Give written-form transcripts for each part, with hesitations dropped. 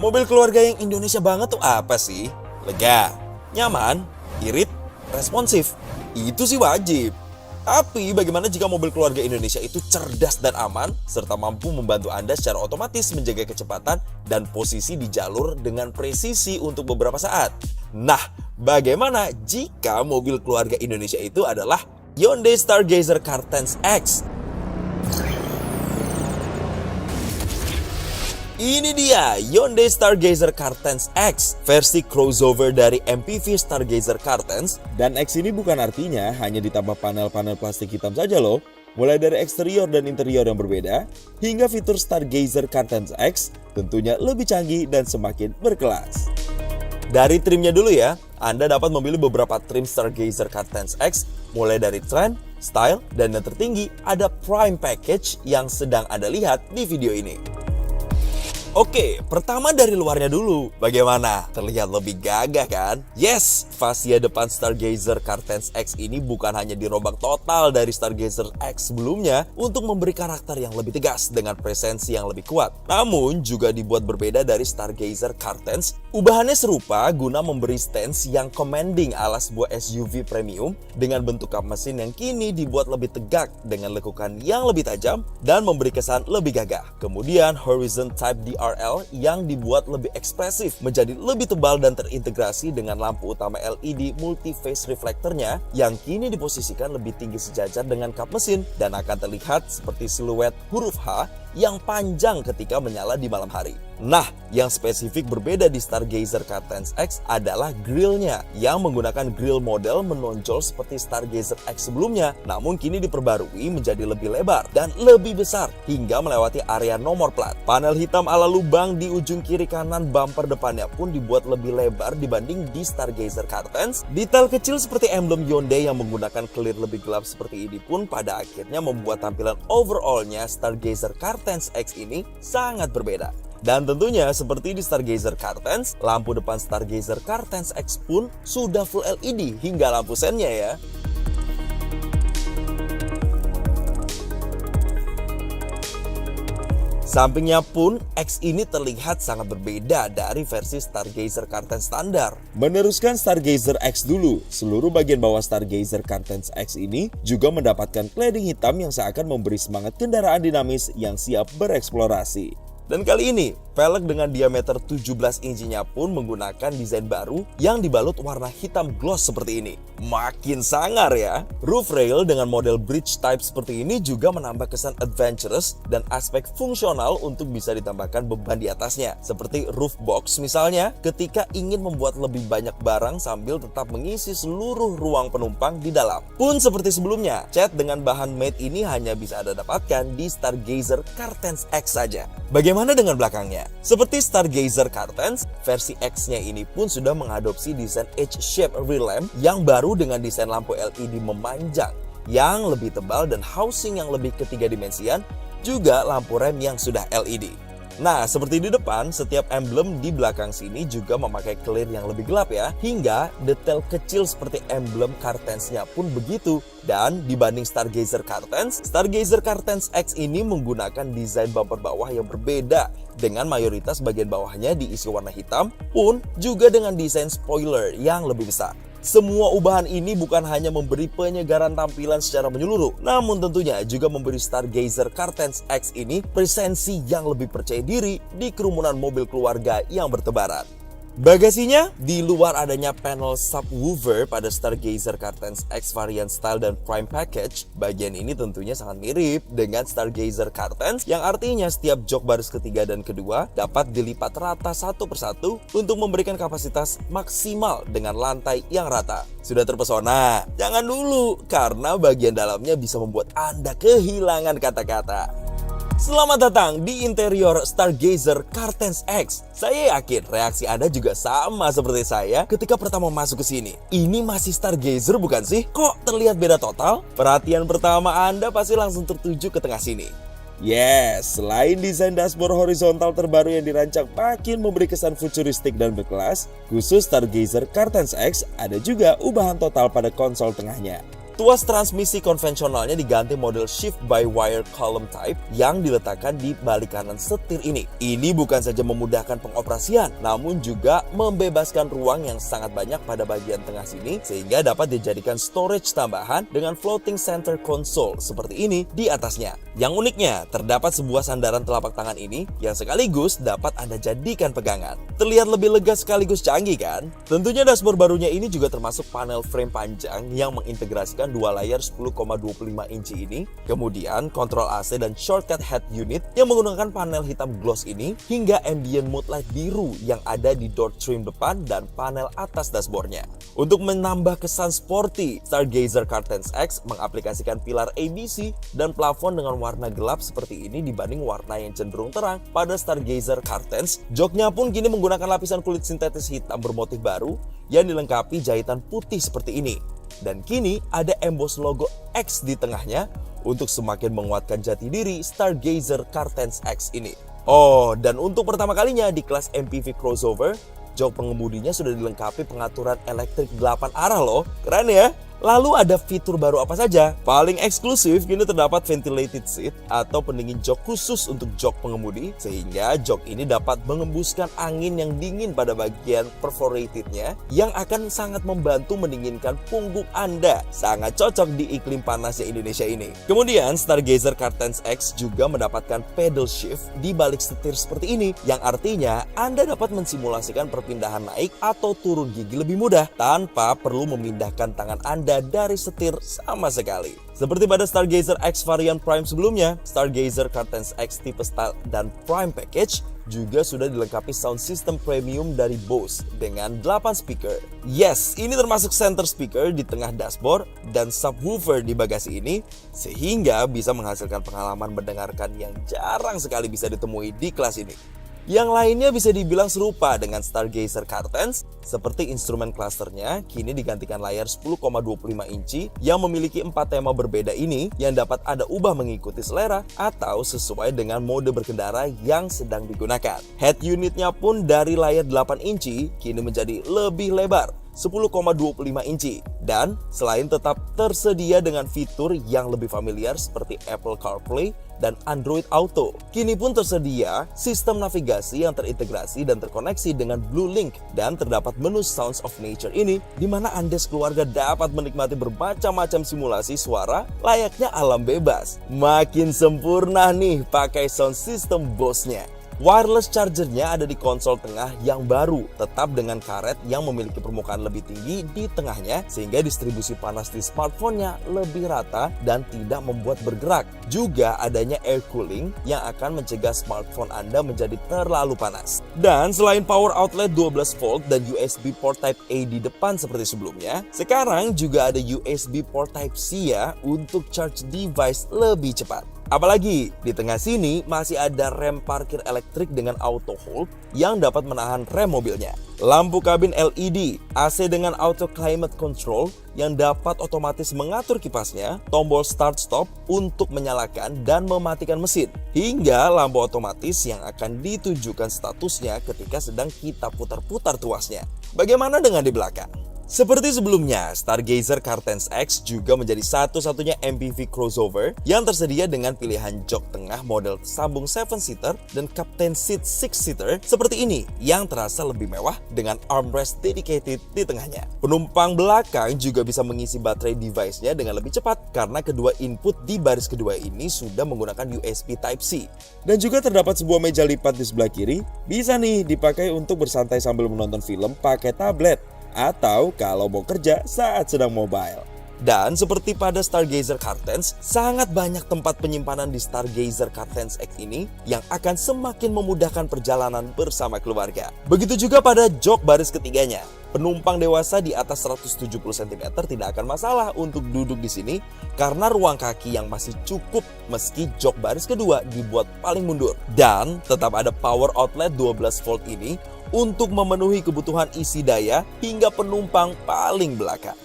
Mobil keluarga yang Indonesia banget tuh apa sih? Lega, nyaman, irit, responsif. Itu sih wajib. Tapi bagaimana jika mobil keluarga Indonesia itu cerdas dan aman, serta mampu membantu Anda secara otomatis menjaga kecepatan dan posisi di jalur dengan presisi untuk beberapa saat? Nah, bagaimana jika mobil keluarga Indonesia itu adalah Hyundai Stargazer Car10 X? Ini dia Hyundai Stargazer Car10 X, versi crossover dari MPV Stargazer Car10. Dan X ini bukan artinya hanya ditambah panel-panel plastik hitam saja loh. Mulai dari eksterior dan interior yang berbeda, hingga fitur Stargazer Car10 X tentunya lebih canggih dan semakin berkelas. Dari trimnya dulu ya, Anda dapat memilih beberapa trim Stargazer Car10 X, mulai dari trend, style, dan yang tertinggi ada Prime Package yang sedang Anda lihat di video ini. Oke, pertama dari luarnya dulu. Bagaimana? Terlihat lebih gagah kan? Yes, fascia depan Stargazer Car10 X ini bukan hanya dirombak total dari Stargazer X sebelumnya untuk memberi karakter yang lebih tegas dengan presensi yang lebih kuat. Namun juga dibuat berbeda dari Stargazer Car10. Ubahannya serupa guna memberi stance yang commanding ala sebuah SUV premium dengan bentuk kap mesin yang kini dibuat lebih tegak dengan lekukan yang lebih tajam dan memberi kesan lebih gagah. Kemudian Horizon Type DRL yang dibuat lebih ekspresif menjadi lebih tebal dan terintegrasi dengan lampu utama LED multi-phase reflektornya yang kini diposisikan lebih tinggi sejajar dengan kap mesin dan akan terlihat seperti siluet huruf H yang panjang ketika menyala di malam hari. Nah, yang spesifik berbeda di Stargazer Car10 X adalah grillnya yang menggunakan grill model menonjol seperti Stargazer X sebelumnya, namun kini diperbarui menjadi lebih lebar dan lebih besar hingga melewati area nomor plat. Panel hitam ala lubang di ujung kiri kanan bumper depannya pun dibuat lebih lebar dibanding di Stargazer Car10. Detail kecil seperti emblem Hyundai yang menggunakan clear lebih gelap seperti ini pun pada akhirnya membuat tampilan overallnya Stargazer Car10 X ini sangat berbeda. Dan tentunya seperti di Stargazer Car10, lampu depan Stargazer Car10 X pun sudah full LED hingga lampu sennya ya. Sampingnya pun, X ini terlihat sangat berbeda dari versi Stargazer Car10 standar. Meneruskan Stargazer X dulu, seluruh bagian bawah Stargazer Car10 X ini juga mendapatkan cladding hitam yang seakan memberi semangat kendaraan dinamis yang siap bereksplorasi. Dan kali ini, velg dengan diameter 17 inchinya pun menggunakan desain baru yang dibalut warna hitam gloss seperti ini. Makin sangar ya. Roof rail dengan model bridge type seperti ini juga menambah kesan adventurous dan aspek fungsional untuk bisa ditambahkan beban di atasnya. Seperti roof box misalnya, ketika ingin membuat lebih banyak barang sambil tetap mengisi seluruh ruang penumpang di dalam. Pun seperti sebelumnya, cat dengan bahan matte ini hanya bisa Anda dapatkan di Stargazer Car10 X saja. Bagaimana dengan belakangnya? Seperti Stargazer Car10, versi X-nya ini pun sudah mengadopsi desain H-shape rear lamp yang baru dengan desain lampu LED memanjang yang lebih tebal dan housing yang lebih ketiga dimensian, juga lampu rem yang sudah LED. Nah, seperti di depan, setiap emblem di belakang sini juga memakai clear yang lebih gelap ya. Hingga detail kecil seperti emblem Car10-nya pun begitu. Dan dibanding Stargazer Car10, Stargazer Car10 X ini menggunakan desain bumper bawah yang berbeda. Dengan mayoritas bagian bawahnya diisi warna hitam, pun juga dengan desain spoiler yang lebih besar. Semua ubahan ini bukan hanya memberi penyegaran tampilan secara menyeluruh, namun tentunya juga memberi Stargazer Car10 X ini presensi yang lebih percaya diri di kerumunan mobil keluarga yang bertebaran. Bagasinya, di luar adanya panel subwoofer pada Stargazer Car10 X varian Style dan Prime Package, bagian ini tentunya sangat mirip dengan Stargazer Car10 yang artinya setiap jok baris ketiga dan kedua dapat dilipat rata satu persatu untuk memberikan kapasitas maksimal dengan lantai yang rata. Sudah terpesona? Jangan dulu, karena bagian dalamnya bisa membuat Anda kehilangan kata-kata. Selamat datang di interior Stargazer Car10 X. Saya yakin reaksi Anda juga sama seperti saya ketika pertama masuk ke sini. Ini masih Stargazer bukan sih? Kok terlihat beda total? Perhatian pertama Anda pasti langsung tertuju ke tengah sini. Yes, selain desain dashboard horizontal terbaru yang dirancang makin memberi kesan futuristik dan berkelas, khusus Stargazer Car10 X ada juga ubahan total pada konsol tengahnya. Tuas transmisi konvensionalnya diganti model shift-by-wire column type yang diletakkan di balik kanan setir ini. Ini bukan saja memudahkan pengoperasian, namun juga membebaskan ruang yang sangat banyak pada bagian tengah sini sehingga dapat dijadikan storage tambahan dengan floating center console seperti ini di atasnya. Yang uniknya, terdapat sebuah sandaran telapak tangan ini yang sekaligus dapat Anda jadikan pegangan. Terlihat lebih lega sekaligus canggih kan? Tentunya dashboard barunya ini juga termasuk panel frame panjang yang mengintegrasikan dua layar 10,25 inci ini, kemudian kontrol AC dan shortcut head unit yang menggunakan panel hitam gloss ini, hingga ambient mood light biru yang ada di door trim depan dan panel atas dashboardnya. Untuk menambah kesan sporty, Stargazer Cartens X mengaplikasikan pilar ABC dan plafon dengan warna gelap seperti ini dibanding warna yang cenderung terang pada Stargazer Cartens. Joknya pun kini menggunakan lapisan kulit sintetis hitam bermotif baru yang dilengkapi jahitan putih seperti ini. Dan kini ada emboss logo X di tengahnya untuk semakin menguatkan jati diri Stargazer Cartens X ini. Oh, dan untuk pertama kalinya di kelas MPV crossover, jok pengemudinya sudah dilengkapi pengaturan elektrik 8 arah loh. Keren ya? Lalu ada fitur baru apa saja? Paling eksklusif kini terdapat ventilated seat atau pendingin jok khusus untuk jok pengemudi, sehingga jok ini dapat mengembuskan angin yang dingin pada bagian perforatednya yang akan sangat membantu mendinginkan punggung Anda. Sangat cocok di iklim panasnya Indonesia ini. Kemudian Stargazer Cartens X juga mendapatkan pedal shift di balik setir seperti ini, yang artinya Anda dapat mensimulasikan perpindahan naik atau turun gigi lebih mudah tanpa perlu memindahkan tangan Anda dari setir sama sekali. Seperti pada Stargazer X varian Prime sebelumnya, Stargazer Cartens X tipe Style dan Prime Package juga sudah dilengkapi sound system premium dari Bose dengan 8 speaker. Yes, ini termasuk center speaker di tengah dashboard dan subwoofer di bagasi ini, sehingga bisa menghasilkan pengalaman mendengarkan yang jarang sekali bisa ditemui di kelas ini. Yang lainnya bisa dibilang serupa dengan Stargazer Cartens, seperti instrumen clusternya kini digantikan layar 10,25 inci yang memiliki 4 tema berbeda ini yang dapat Anda ubah mengikuti selera atau sesuai dengan mode berkendara yang sedang digunakan. Head unitnya pun dari layar 8 inci kini menjadi lebih lebar, 10,25 inci. Dan selain tetap tersedia dengan fitur yang lebih familiar seperti Apple CarPlay dan Android Auto, kini pun tersedia sistem navigasi yang terintegrasi dan terkoneksi dengan Blue Link, dan terdapat menu Sounds of Nature ini di mana Anda sekeluarga dapat menikmati bermacam-macam simulasi suara layaknya alam bebas. Makin sempurna nih pakai sound system Bose-nya. Wireless chargernya ada di konsol tengah yang baru, tetap dengan karet yang memiliki permukaan lebih tinggi di tengahnya sehingga distribusi panas di smartphone-nya lebih rata dan tidak membuat bergerak. Juga adanya air cooling yang akan mencegah smartphone Anda menjadi terlalu panas. Dan selain power outlet 12 volt dan USB port Type A di depan seperti sebelumnya, sekarang juga ada USB port Type C ya untuk charge device lebih cepat. Apalagi di tengah sini masih ada rem parkir elektrik dengan auto hold yang dapat menahan rem mobilnya. Lampu kabin LED, AC dengan auto climate control yang dapat otomatis mengatur kipasnya, tombol start stop untuk menyalakan dan mematikan mesin, hingga lampu otomatis yang akan ditunjukkan statusnya ketika sedang kita putar-putar tuasnya. Bagaimana dengan di belakang? Seperti sebelumnya, Stargazer Cartens X juga menjadi satu-satunya MPV crossover yang tersedia dengan pilihan jok tengah model sambung 7-seater dan captain seat 6-seater seperti ini yang terasa lebih mewah dengan armrest dedicated di tengahnya. Penumpang belakang juga bisa mengisi baterai device-nya dengan lebih cepat karena kedua input di baris kedua ini sudah menggunakan USB Type-C. Dan juga terdapat sebuah meja lipat di sebelah kiri, bisa nih dipakai untuk bersantai sambil menonton film pakai tablet, atau kalau mau kerja saat sedang mobile. Dan seperti pada Stargazer Cartens, sangat banyak tempat penyimpanan di Stargazer Cartens X ini yang akan semakin memudahkan perjalanan bersama keluarga. Begitu juga pada jok baris ketiganya. Penumpang dewasa di atas 170 cm tidak akan masalah untuk duduk di sini karena ruang kaki yang masih cukup meski jok baris kedua dibuat paling mundur. Dan tetap ada power outlet 12 volt ini untuk memenuhi kebutuhan isi daya hingga penumpang paling belakang.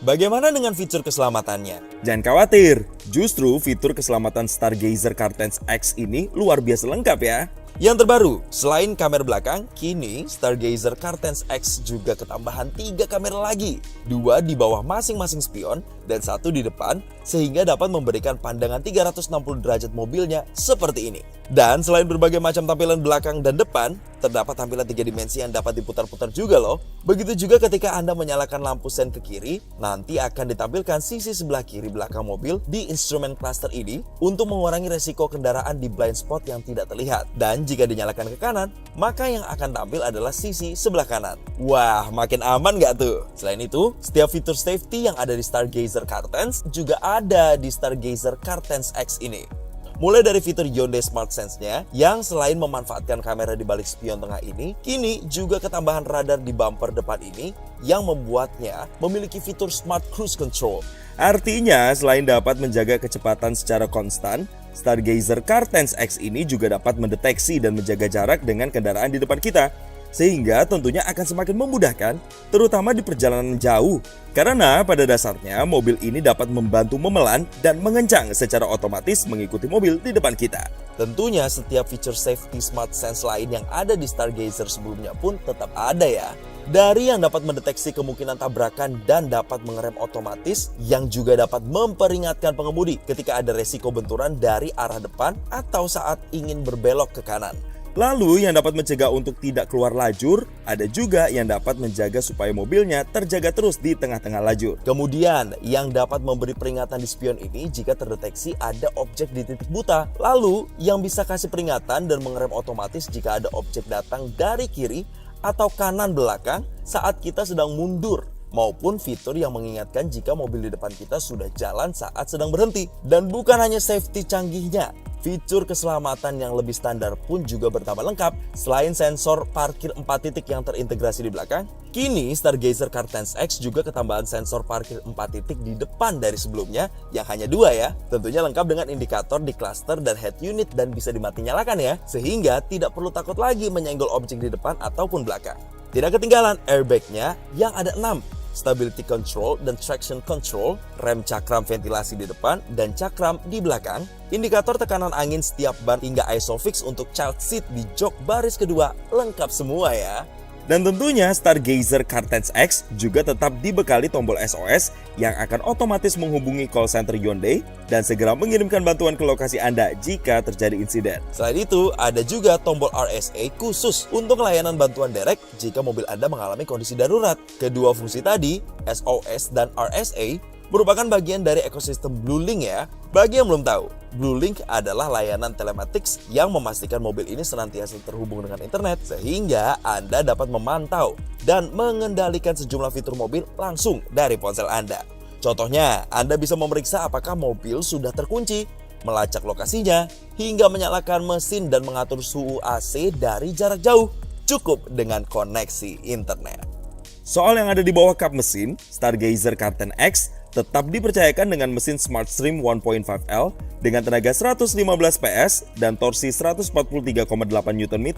Bagaimana dengan fitur keselamatannya? Jangan khawatir, justru fitur keselamatan Stargazer Cartens X ini luar biasa lengkap ya. Yang terbaru, selain kamera belakang, kini Stargazer Car10 X juga ketambahan 3 kamera lagi. 2 di bawah masing-masing spion dan 1 di depan, sehingga dapat memberikan pandangan 360 derajat mobilnya seperti ini. Dan selain berbagai macam tampilan belakang dan depan, terdapat tampilan 3 dimensi yang dapat diputar-putar juga loh. Begitu juga ketika Anda menyalakan lampu sen ke kiri, nanti akan ditampilkan sisi sebelah kiri belakang mobil di instrumen cluster ini untuk mengurangi resiko kendaraan di blind spot yang tidak terlihat. Dan jika dinyalakan ke kanan, maka yang akan tampil adalah sisi sebelah kanan. Wah, makin aman nggak tuh? Selain itu, setiap fitur safety yang ada di Stargazer Car10 juga ada di Stargazer Car10 X ini. Mulai dari fitur Hyundai Smart Sense-nya yang selain memanfaatkan kamera di balik spion tengah ini, kini juga ketambahan radar di bumper depan ini yang membuatnya memiliki fitur Smart Cruise Control. Artinya, selain dapat menjaga kecepatan secara konstan, Stargazer Car10 X ini juga dapat mendeteksi dan menjaga jarak dengan kendaraan di depan kita. Sehingga tentunya akan semakin memudahkan, terutama di perjalanan jauh. Karena pada dasarnya mobil ini dapat membantu memelan dan mengencang secara otomatis mengikuti mobil di depan kita. Tentunya setiap fitur safety Smart Sense lain yang ada di Stargazer sebelumnya pun tetap ada ya. Dari yang dapat mendeteksi kemungkinan tabrakan dan dapat mengerem otomatis, yang juga dapat memperingatkan pengemudi ketika ada resiko benturan dari arah depan atau saat ingin berbelok ke kanan. Lalu yang dapat mencegah untuk tidak keluar lajur, ada juga yang dapat menjaga supaya mobilnya terjaga terus di tengah-tengah lajur. Kemudian yang dapat memberi peringatan di spion ini jika terdeteksi ada objek di titik buta. Lalu yang bisa kasih peringatan dan mengerem otomatis jika ada objek datang dari kiri atau kanan belakang saat kita sedang mundur. Maupun fitur yang mengingatkan jika mobil di depan kita sudah jalan saat sedang berhenti. Dan bukan hanya safety canggihnya, fitur keselamatan yang lebih standar pun juga bertambah lengkap. Selain sensor parkir 4 titik yang terintegrasi di belakang, kini Stargazer Car10 X juga ketambahan sensor parkir 4 titik di depan dari sebelumnya yang hanya 2 ya. Tentunya lengkap dengan indikator di cluster dan head unit dan bisa dimati nyalakan ya. Sehingga tidak perlu takut lagi menyenggol objek di depan ataupun belakang. Tidak ketinggalan airbag-nya yang ada 6. Stability control dan traction control, rem cakram ventilasi di depan dan cakram di belakang, indikator tekanan angin setiap ban hingga ISOFIX untuk child seat di jok baris kedua, lengkap semua ya. Dan tentunya Stargazer Car10 X juga tetap dibekali tombol SOS yang akan otomatis menghubungi call center Hyundai dan segera mengirimkan bantuan ke lokasi Anda jika terjadi insiden. Selain itu, ada juga tombol RSA khusus untuk layanan bantuan derek jika mobil Anda mengalami kondisi darurat. Kedua fungsi tadi, SOS dan RSA, merupakan bagian dari ekosistem BlueLink ya. Bagi yang belum tahu, BlueLink adalah layanan telematics yang memastikan mobil ini senantiasa terhubung dengan internet sehingga Anda dapat memantau dan mengendalikan sejumlah fitur mobil langsung dari ponsel Anda. Contohnya, Anda bisa memeriksa apakah mobil sudah terkunci, melacak lokasinya, hingga menyalakan mesin dan mengatur suhu AC dari jarak jauh, cukup dengan koneksi internet. Soal yang ada di bawah kap mesin, Stargazer Car10 X tetap dipercayakan dengan mesin SmartStream 1.5L dengan tenaga 115 PS dan torsi 143,8 Nm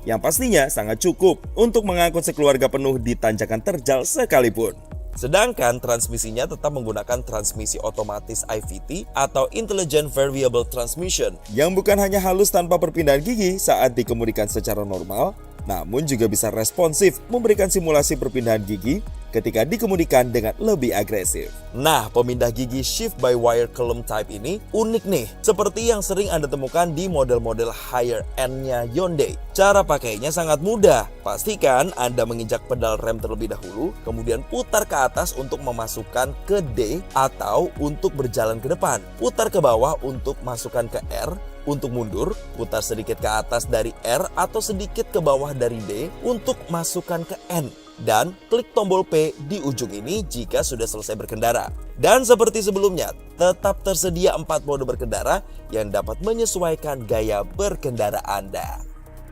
yang pastinya sangat cukup untuk mengangkut sekeluarga penuh di tanjakan terjal sekalipun. Sedangkan transmisinya tetap menggunakan transmisi otomatis IVT atau Intelligent Variable Transmission yang bukan hanya halus tanpa perpindahan gigi saat dikemudikan secara normal, namun juga bisa responsif memberikan simulasi perpindahan gigi ketika dikemudikan dengan lebih agresif. Nah, pemindah gigi shift by wire column type ini unik nih, seperti yang sering Anda temukan di model-model higher end-nya Hyundai. Cara pakainya sangat mudah. Pastikan Anda menginjak pedal rem terlebih dahulu, kemudian putar ke atas untuk memasukkan ke D atau untuk berjalan ke depan. Putar ke bawah untuk masukkan ke R. Untuk mundur, putar sedikit ke atas dari R atau sedikit ke bawah dari D untuk masukkan ke N. Dan klik tombol P di ujung ini jika sudah selesai berkendara. Dan seperti sebelumnya, tetap tersedia 4 mode berkendara yang dapat menyesuaikan gaya berkendara Anda.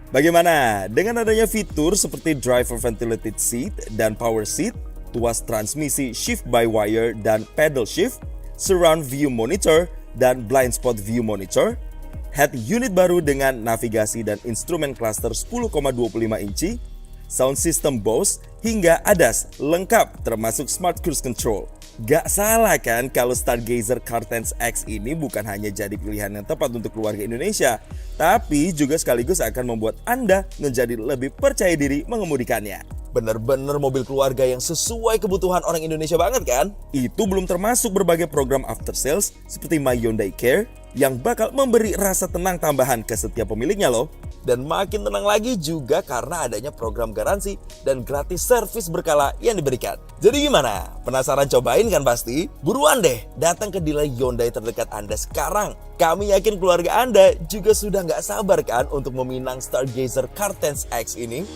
Bagaimana dengan adanya fitur seperti driver ventilated seat dan power seat, tuas transmisi shift by wire dan pedal shift, surround view monitor dan blind spot view monitor, head unit baru dengan navigasi dan instrumen cluster 10,25 inci, sound system Bose, hingga ADAS lengkap termasuk Smart Cruise Control. Gak salah kan kalau Stargazer Car10 X ini bukan hanya jadi pilihan yang tepat untuk keluarga Indonesia, tapi juga sekaligus akan membuat Anda menjadi lebih percaya diri mengemudikannya. Bener-bener mobil keluarga yang sesuai kebutuhan orang Indonesia banget kan? Itu belum termasuk berbagai program after sales seperti My Hyundai Care yang bakal memberi rasa tenang tambahan ke setiap pemiliknya loh. Dan makin tenang lagi juga karena adanya program garansi dan gratis servis berkala yang diberikan. Jadi gimana? Penasaran cobain kan pasti? Buruan deh datang ke dealer Hyundai terdekat Anda sekarang. Kami yakin keluarga Anda juga sudah nggak sabar kan untuk meminang Stargazer Car10 X ini?